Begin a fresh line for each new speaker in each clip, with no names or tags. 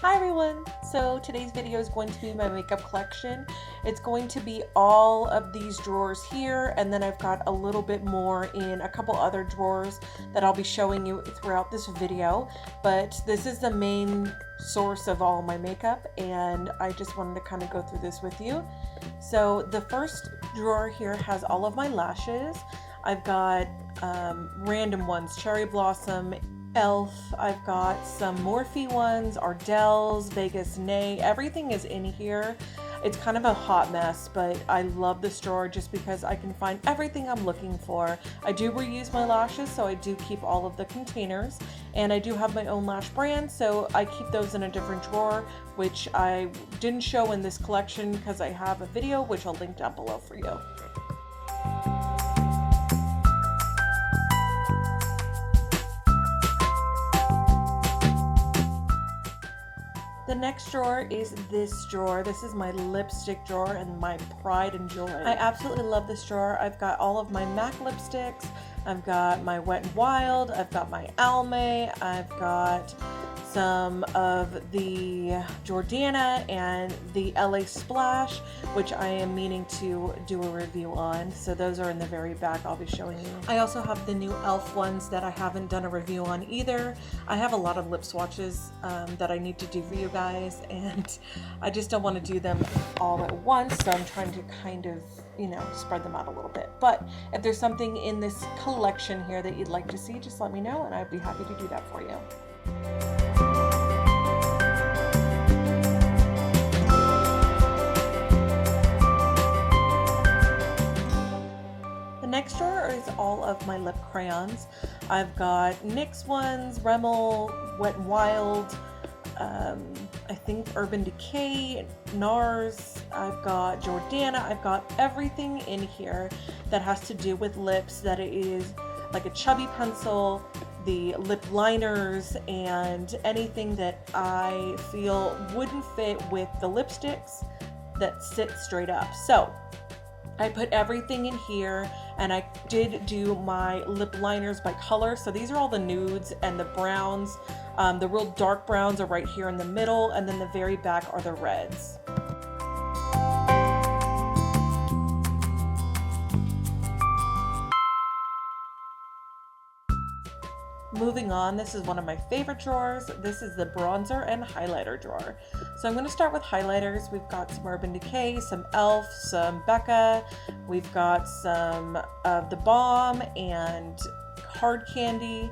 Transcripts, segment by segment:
Hi everyone! So today's video is going to be my makeup collection. It's going to be all of these drawers here, and then I've got a little bit more in a couple other drawers that I'll be showing you throughout this video. But this is the main source of all my makeup, and I just wanted to kind of go through this with you. So the first drawer here has all of my lashes. I've got random ones, Cherry Blossom, Elf, I've got some Morphe ones, Ardell's, Vegas Nay, everything is in here. It's kind of a hot mess, but I love this drawer just because I can find everything I'm looking for. I do reuse my lashes, so I do keep all of the containers, and I do have my own lash brand, so I keep those in a different drawer, which I didn't show in this collection because I have a video, which I'll link down below for you. The next drawer is this drawer. This is my lipstick drawer and my pride and joy. I absolutely love this drawer. I've got all of my MAC lipsticks. I've got my Wet n Wild. I've got my Almay. I've got some of the Jordana and the LA Splash, which I am meaning to do a review on. So those are in the very back, I'll be showing you. I also have the new Elf ones that I haven't done a review on either. I have a lot of lip swatches that I need to do for you guys, and I just don't want to do them all at once, so I'm trying to kind of, you know, spread them out a little bit. But if there's something in this collection here that you'd like to see, just let me know and I'd be happy to do that for you. Next drawer is all of my lip crayons. I've got NYX ones, Rimmel, Wet n Wild, I think Urban Decay, NARS, I've got Jordana, I've got everything in here that has to do with lips, that it is like a chubby pencil, the lip liners, and anything that I feel wouldn't fit with the lipsticks that sit straight up. So I put everything in here, and I did do my lip liners by color. So these are all the nudes and the browns. The real dark browns are right here in the middle, and then the very back are the reds. Moving on, this is one of my favorite drawers. This is the bronzer and highlighter drawer. So I'm going to start with highlighters. We've got some Urban Decay, some Elf, some Becca. We've got some of the Balm and Hard Candy,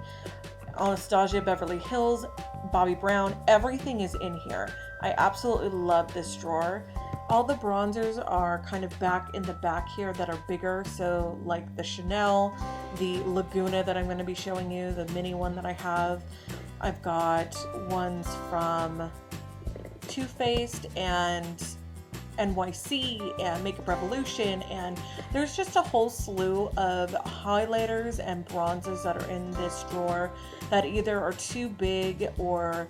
Anastasia Beverly Hills, Bobbi Brown. Everything is in here. I absolutely love this drawer. All the bronzers are kind of back in the back here that are bigger, so like the Chanel, the Laguna that I'm going to be showing you, the mini one that I have. I've got ones from Too Faced and NYC and Makeup Revolution, and there's just a whole slew of highlighters and bronzers that are in this drawer that either are too big or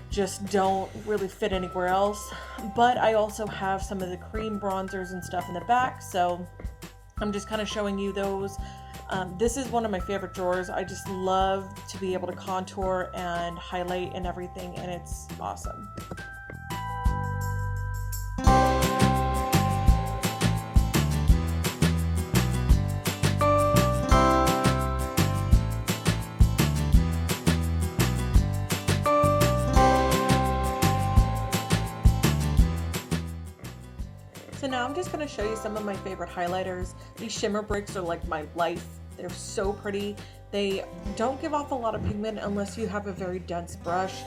just don't really fit anywhere else. But I also have some of the cream bronzers and stuff in the back, so I'm just kind of showing you those. This is one of my favorite drawers. I just love to be able to contour and highlight and everything, and it's awesome. So now I'm just going to show you some of my favorite highlighters. These shimmer bricks are like my life. They're so pretty. They don't give off a lot of pigment unless you have a very dense brush.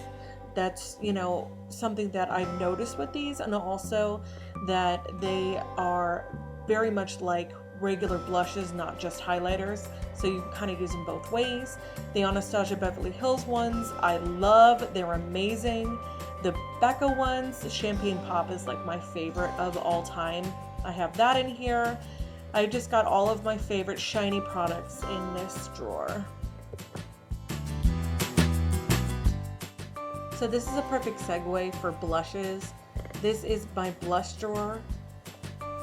That's, you know, something that I've noticed with these, and also that they are very much like regular blushes, not just highlighters, so you can kind of use them both ways. The Anastasia Beverly Hills ones I love. They're amazing. The Becca ones, the Champagne Pop is like my favorite of all time. I have that in here. I just got all of my favorite shiny products in this drawer. So this is a perfect segue for blushes. This is my blush drawer.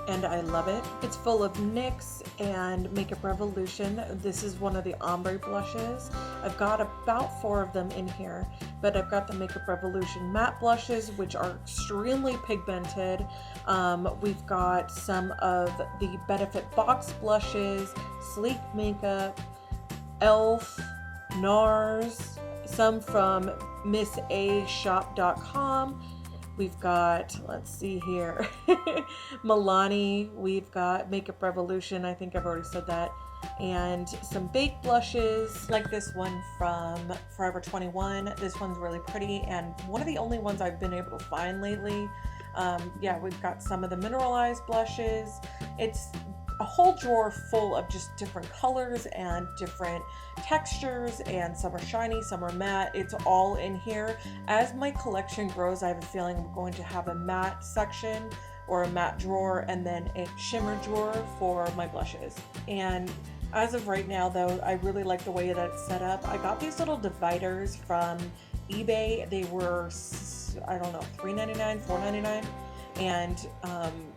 and I love it. It's full of NYX and Makeup Revolution. This is one of the ombre blushes. I've got about 4 of them in here, but I've got the Makeup Revolution matte blushes, which are extremely pigmented. We've got some of the Benefit Box blushes, Sleek Makeup, Elf, NARS, some from MissAShop.com. We've got, let's see here, Milani. We've got Makeup Revolution. I think I've already said that. And some baked blushes, like this one from Forever 21. This one's really pretty and one of the only ones I've been able to find lately. Yeah, we've got some of the mineralized blushes. It's a whole drawer full of just different colors and different textures, and some are shiny, some are matte. It's all in here. As my collection grows, I have a feeling I'm going to have a matte section or a matte drawer and then a shimmer drawer for my blushes. And as of right now though, I really like the way that it's set up. I got these little dividers from eBay. They were, I don't know, $3.99, $4.99. And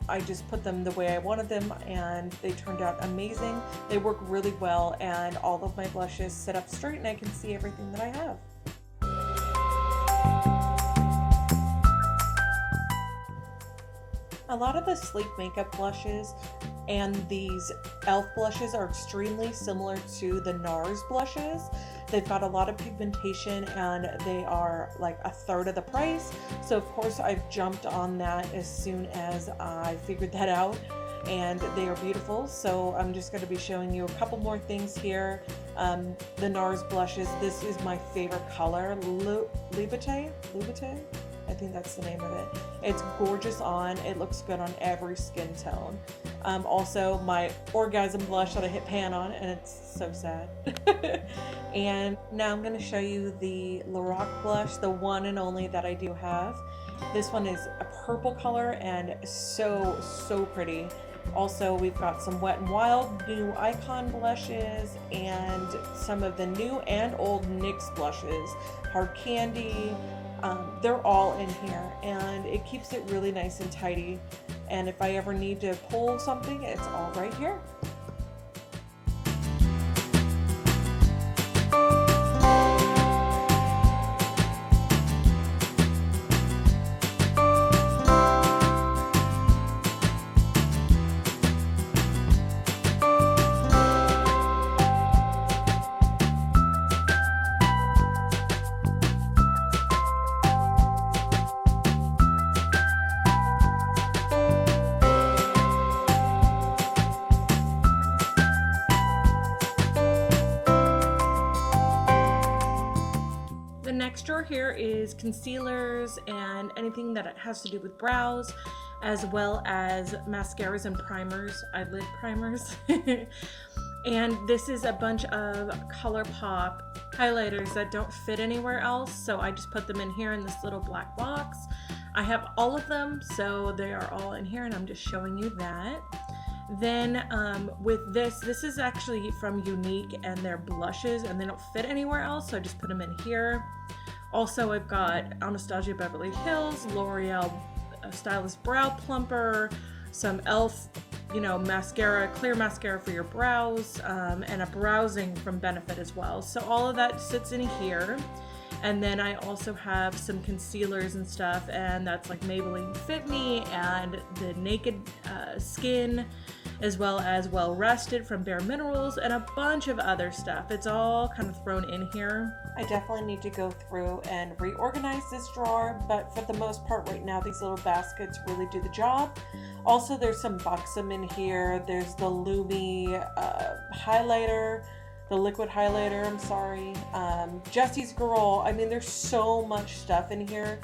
I just put them the way I wanted them, and they turned out amazing. They work really well, and all of my blushes sit up straight and I can see everything that I have. A lot of the Sleek Makeup blushes and these e.l.f. blushes are extremely similar to the NARS blushes. They've got a lot of pigmentation and they are like a third of the price. So of course I've jumped on that as soon as I figured that out, and they are beautiful. So I'm just going to be showing you a couple more things here. The NARS blushes, this is my favorite color, Lubite? I think that's the name of it. It's gorgeous on. It looks good on every skin tone. Also, my orgasm blush that I hit pan on, and it's so sad. And now I'm going to show you the Lorac blush, the one and only that I do have. This one is a purple color and so pretty. Also, we've got some Wet n Wild new Icon blushes and some of the new and old NYX blushes, Hard Candy. They're all in here, and it keeps it really nice and tidy. And if I ever need to pull something, it's all right here. Next drawer here is concealers and anything that has to do with brows, as well as mascaras and primers, eyelid primers. And this is a bunch of ColourPop highlighters that don't fit anywhere else, so I just put them in here in this little black box. I have all of them, so they are all in here, and I'm just showing you that. Then with this is actually from Unique, and they're blushes and they don't fit anywhere else, so I just put them in here. Also, I've got Anastasia Beverly Hills, L'Oreal Stylist Brow Plumper, some e.l.f. mascara, clear mascara for your brows, and a browsing from Benefit as well. So all of that sits in here. And then I also have some concealers and stuff, and that's like Maybelline Fit Me and the Naked Skin, as well as Well Rested from Bare Minerals, and a bunch of other stuff. It's all kind of thrown in here. I definitely need to go through and reorganize this drawer, but for the most part right now, these little baskets really do the job. Also, there's some Buxom in here. There's the Lumi highlighter, the liquid highlighter, I'm sorry. Jessie's Girl. I mean, there's so much stuff in here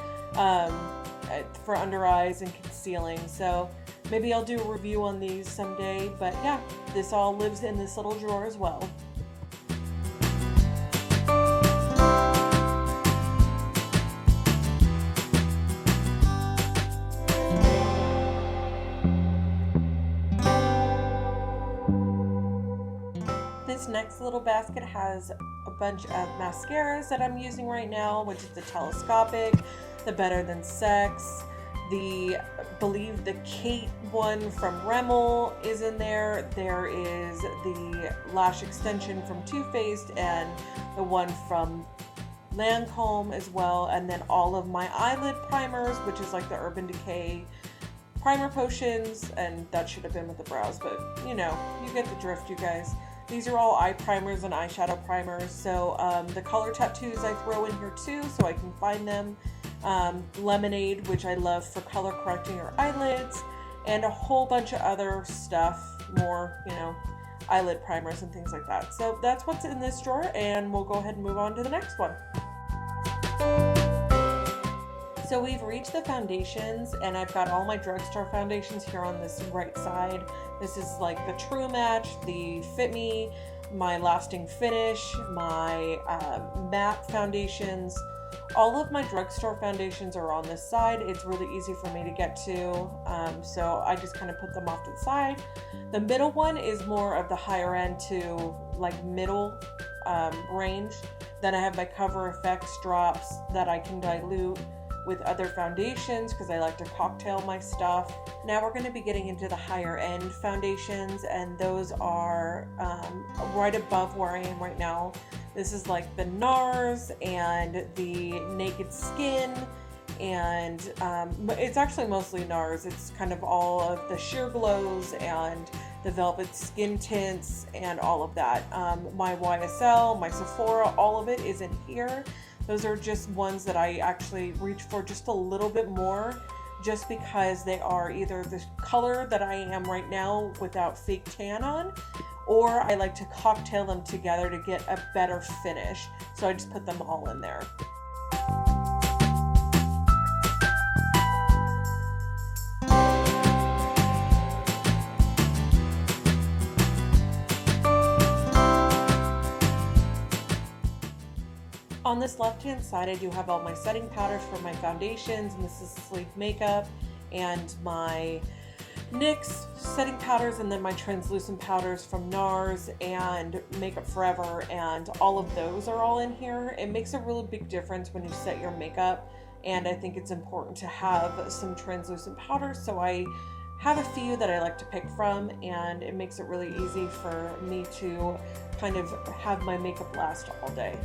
for under eyes and concealing. So maybe I'll do a review on these someday. But yeah, this all lives in this little drawer as well. This next little basket has a bunch of mascaras that I'm using right now, which is the Telescopic, the Better Than Sex, believe the Kate one from Rimmel is in there. There is the lash extension from Too Faced and the one from Lancome as well, and then all of my eyelid primers, which is like the Urban Decay primer potions, and that should have been with the brows, but you know, you get the drift, you guys. These are all eye primers and eyeshadow primers. So the color tattoos I throw in here too, so I can find them. Lemonade, which I love for color correcting your eyelids, and a whole bunch of other stuff, more, you know, eyelid primers and things like that. So that's what's in this drawer, and we'll go ahead and move on to the next one. So we've reached the foundations, and I've got all my drugstore foundations here on this right side. This is like the True Match, the Fit Me, my Lasting Finish, my matte foundations. All of my drugstore foundations are on this side. It's really easy for me to get to, so I just kind of put them off to the side. The middle one is more of the higher end to like middle range. Then I have my Cover FX drops that I can dilute with other foundations because I like to cocktail my stuff. Now we're going to be getting into the higher end foundations, and those are right above where I am right now. This is like the NARS and the Naked Skin, and it's actually mostly NARS. It's kind of all of the Sheer Glows and the Velvet Skin Tints and all of that. My YSL, my Sephora, all of it is in here. Those are just ones that I actually reach for just a little bit more, just because they are either the color that I am right now without fake tan on, or I like to cocktail them together to get a better finish. So I just put them all in there. On this left-hand side, I do have all my setting powders for my foundations, and this is sleep makeup, and my NYX setting powders, and then my translucent powders from NARS and Makeup Forever, and all of those are all in here. It makes a really big difference when you set your makeup, and I think it's important to have some translucent powders, so I have a few that I like to pick from, and it makes it really easy for me to kind of have my makeup last all day.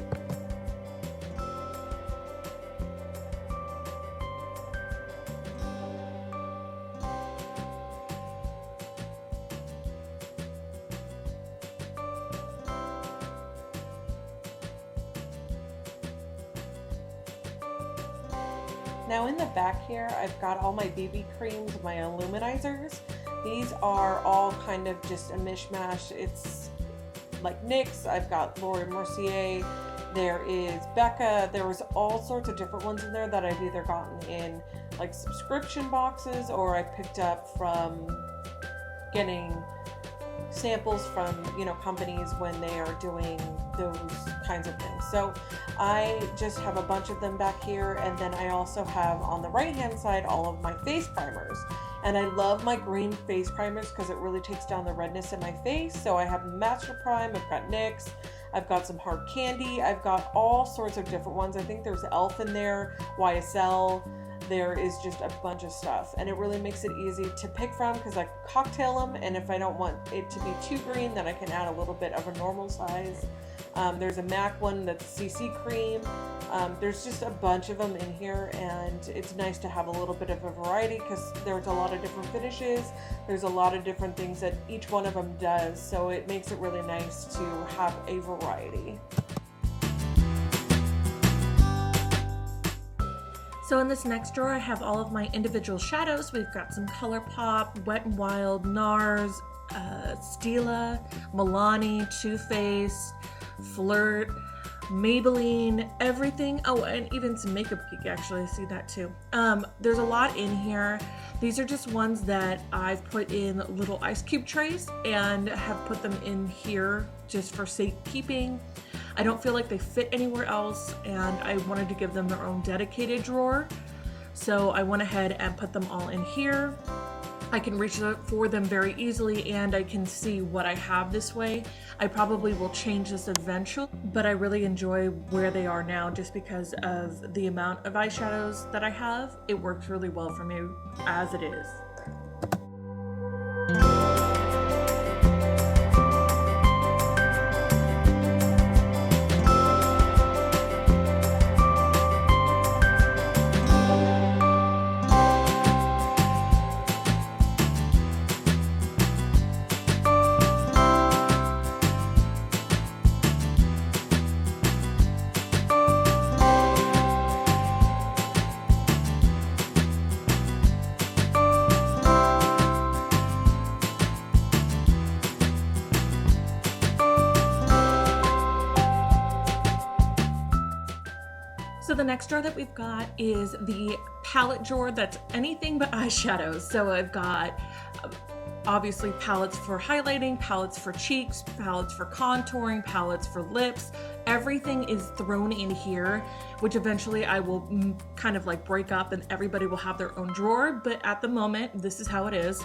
Now in the back here, I've got all my BB creams, my illuminizers. These are all kind of just a mishmash. It's like NYX, I've got Laura Mercier, there is Becca, there was all sorts of different ones in there that I've either gotten in like subscription boxes, or I picked up from getting samples from, you know, companies when they are doing those kinds of things. So I just have a bunch of them back here, and then I also have on the right hand side all of my face primers, and I love my green face primers because it really takes down the redness in my face. So I have Master Prime, I've got NYX, I've got some Hard Candy, I've got all sorts of different ones. I think there's e.l.f. in there, YSL. There is just a bunch of stuff, and it really makes it easy to pick from because I cocktail them, and if I don't want it to be too green, then I can add a little bit of a normal size. There's a MAC one that's CC cream. There's just a bunch of them in here, and it's nice to have a little bit of a variety because there's a lot of different finishes. There's a lot of different things that each one of them does, so it makes it really nice to have a variety.
So in this next drawer, I have all of my individual shadows. We've got some ColourPop, Wet n Wild, NARS, Stila, Milani, Too Faced, Flirt, Maybelline, everything. Oh, and even some Makeup Geek, actually, I see that too. There's a lot in here. These are just ones that I've put in little ice cube trays and have put them in here just for safekeeping. I don't feel like they fit anywhere else, and I wanted to give them their own dedicated drawer. So I went ahead and put them all in here. I can reach for them very easily, and I can see what I have this way. I probably will change this eventually, but I really enjoy where they are now just because of the amount of eyeshadows that I have. It works really well for me as it is. So the next drawer that we've got is the palette drawer that's anything but eyeshadows. So I've got obviously palettes for highlighting, palettes for cheeks, palettes for contouring, palettes for lips. Everything is thrown in here, which eventually I will kind of like break up and everybody will have their own drawer. But at the moment, this is how it is.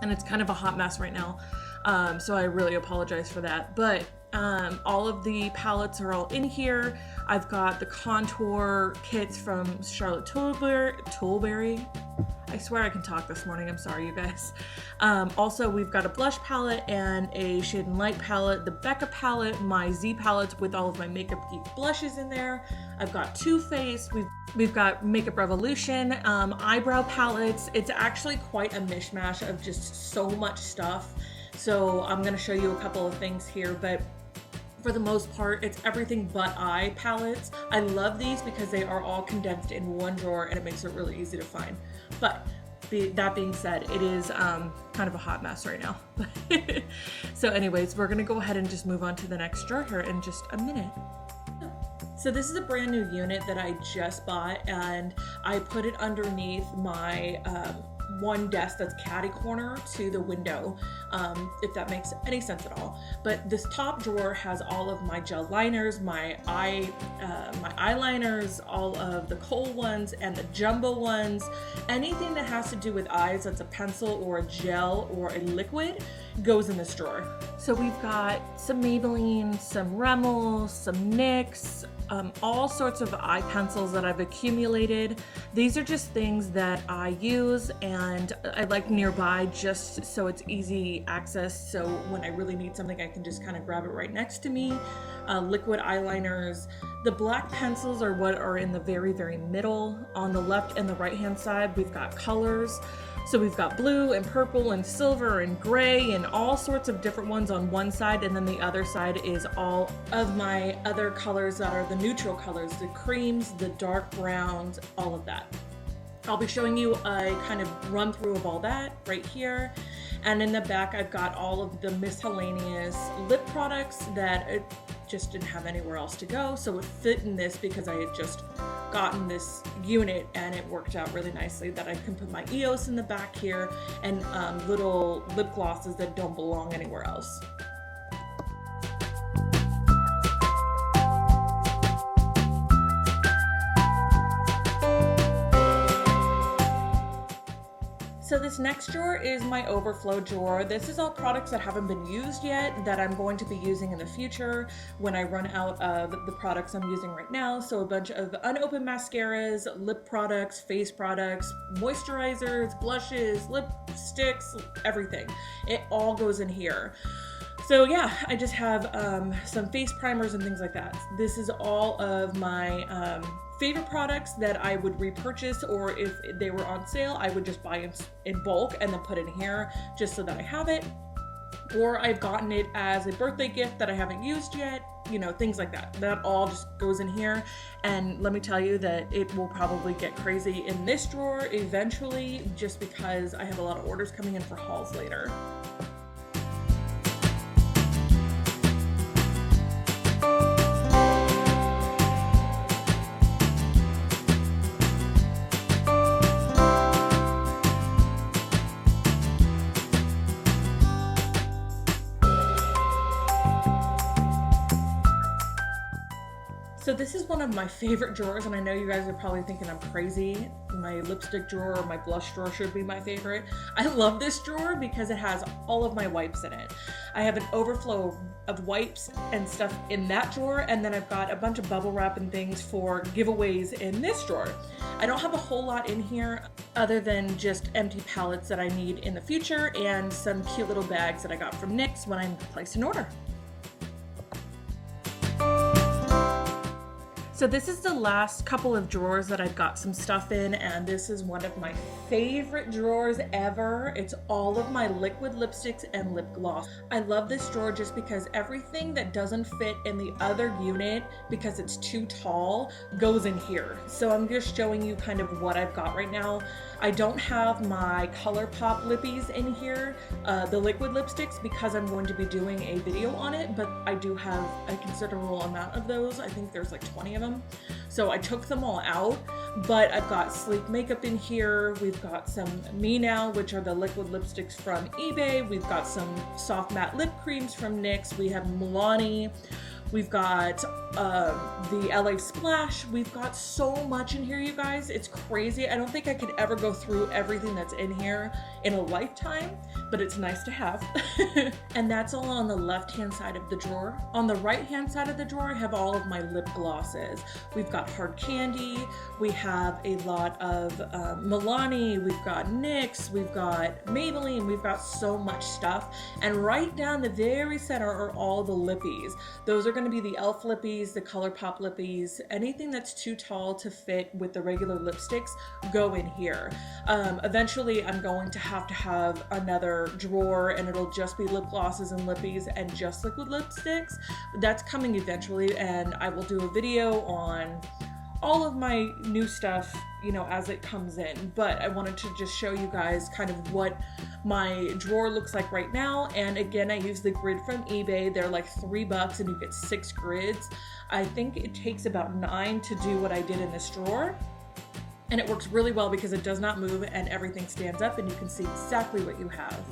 And it's kind of a hot mess right now. So I really apologize for that. But all of the palettes are all in here. I've got the contour kits from Charlotte Tilbury. I swear I can talk this morning. I'm sorry, you guys. Also, we've got a blush palette and a Shade and Light palette, the Becca palette, my Z palettes with all of my Makeup Geek blushes in there. I've got Too Faced. We've got Makeup Revolution, eyebrow palettes. It's actually quite a mishmash of just so much stuff. So I'm gonna show you a couple of things here, but for the most part, it's everything but eye palettes. I love these because they are all condensed in one drawer and it makes it really easy to find. But that being said, it is kind of a hot mess right now. So anyways, we're gonna go ahead and just move on to the next drawer here in just a minute. So this is a brand new unit that I just bought, and I put it underneath my one desk that's catty corner to the window, if that makes any sense at all. But this top drawer has all of my gel liners, my eyeliners, all of the kohl ones and the jumbo ones. Anything that has to do with eyes that's a pencil or a gel or a liquid goes in this drawer. So we've got some Maybelline, some Rimmel, some NYX, all sorts of eye pencils that I've accumulated. These are just things that I use and I like nearby just so it's easy access. So when I really need something, I can just kind of grab it right next to me. Liquid eyeliners. The black pencils are what are in the very, very middle. On the left and the right hand side, we've got colors. So we've got blue and purple and silver and gray and all sorts of different ones on one side, and then the other side is all of my other colors that are the neutral colors, the creams, the dark browns, all of that. I'll be showing you a kind of run through of all that right here. And in the back, I've got all of the miscellaneous lip products that I just didn't have anywhere else to go. So it fit in this because I had just gotten this unit and it worked out really nicely that I can put my EOS in the back here and little lip glosses that don't belong anywhere else. So this next drawer is my overflow drawer. This is all products that haven't been used yet that I'm going to be using in the future when I run out of the products I'm using right now. So a bunch of unopened mascaras, lip products, face products, moisturizers, blushes, lipsticks, everything. It all goes in here. So yeah, I just have some face primers and things like that. This is all of my favorite products that I would repurchase, or if they were on sale, I would just buy in bulk and then put it in here just so that I have it. Or I've gotten it as a birthday gift that I haven't used yet, you know, things like that. That all just goes in here. And let me tell you that it will probably get crazy in this drawer eventually, just because I have a lot of orders coming in for hauls later. So this is one of my favorite drawers, and I know you guys are probably thinking I'm crazy. My lipstick drawer or my blush drawer should be my favorite. I love this drawer because it has all of my wipes in it. I have an overflow of wipes and stuff in that drawer, and then I've got a bunch of bubble wrap and things for giveaways in this drawer. I don't have a whole lot in here other than just empty palettes that I need in the future and some cute little bags that I got from NYX when I placed an order. So this is the last couple of drawers that I've got some stuff in, and this is one of my favorite drawers ever. It's all of my liquid lipsticks and lip gloss. I love this drawer just because everything that doesn't fit in the other unit because it's too tall goes in here. So I'm just showing you kind of what I've got right now. I don't have my ColourPop lippies in here, the liquid lipsticks, because I'm going to be doing a video on it, but I do have a considerable amount of those. I think there's like 20 of them. So I took them all out, but I've got Sleek Makeup in here. We've got some Me Now, which are the liquid lipsticks from eBay. We've got some soft matte lip creams from NYX. We have Milani. We've got the LA Splash. We've got so much in here, you guys. It's crazy. I don't think I could ever go through everything that's in here in a lifetime, but it's nice to have. And that's all on the left-hand side of the drawer. On the right-hand side of the drawer, I have all of my lip glosses. We've got Hard Candy. We have a lot of Milani. We've got NYX. We've got Maybelline. We've got so much stuff. And right down the very center are all the lippies. Those are going to be the e.l.f. lippies, the ColourPop lippies. Anything that's too tall to fit with the regular lipsticks go in here. Eventually, I'm going to have another drawer, and it'll just be lip glosses and lippies and just liquid lipsticks. That's coming eventually, and I will do a video on all of my new stuff, you know, as it comes in. But I wanted to just show you guys kind of what my drawer looks like right now. And again, I use the grid from eBay. They're like $3 and you get 6 grids. I think it takes about 9 to do what I did in this drawer. And it works really well because it does not move and everything stands up and you can see exactly what you have.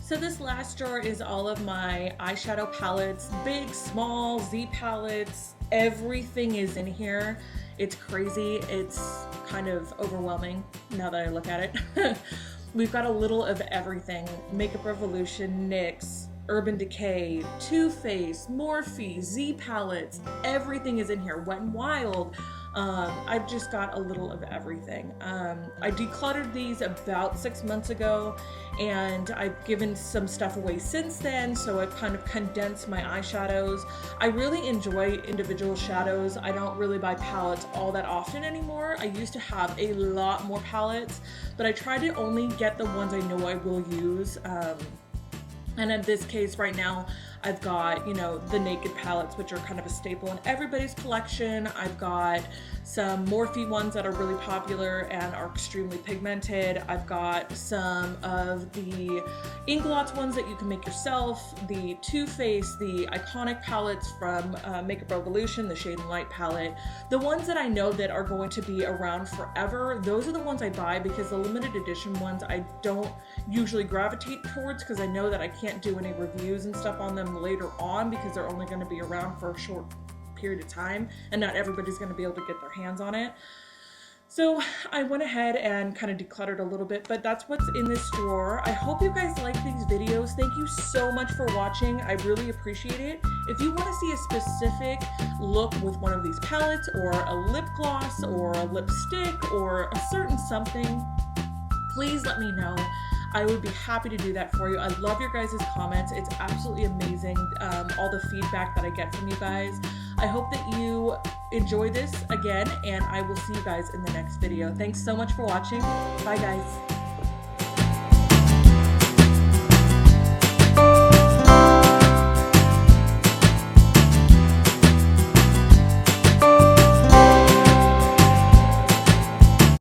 So this last drawer is all of my eyeshadow palettes, big, small, Z palettes, everything is in here. It's crazy, it's kind of overwhelming now that I look at it. We've got a little of everything, Makeup Revolution, NYX, Urban Decay, Too Faced, Morphe, Z palettes, everything is in here, Wet n Wild. I've just got a little of everything. I decluttered these about 6 months ago, and I've given some stuff away since then, so I've kind of condensed my eyeshadows. I really enjoy individual shadows. I don't really buy palettes all that often anymore. I used to have a lot more palettes, but I try to only get the ones I know I will use. And in this case right now, I've got, you know, the Naked palettes, which are kind of a staple in everybody's collection. I've got some Morphe ones that are really popular and are extremely pigmented. I've got some of the Inglots ones that you can make yourself, the Too Faced, the iconic palettes from Makeup Revolution, the Shade and Light palette. The ones that I know that are going to be around forever, those are the ones I buy, because the limited edition ones I don't usually gravitate towards because I know that I can't do any reviews and stuff on them later on because they're only going to be around for a short period of time and not everybody's going to be able to get their hands on it. So I went ahead and kind of decluttered a little bit, but that's what's in this drawer. I hope you guys like these videos. Thank you so much for watching. I really appreciate it. If you want to see a specific look with one of these palettes or a lip gloss or a lipstick or a certain something, please let me know. I would be happy to do that for you. I love your guys' comments. It's absolutely amazing, all the feedback that I get from you guys.
I hope that you enjoy this again, and I will see you guys in the next video. Thanks so much for watching. Bye, guys.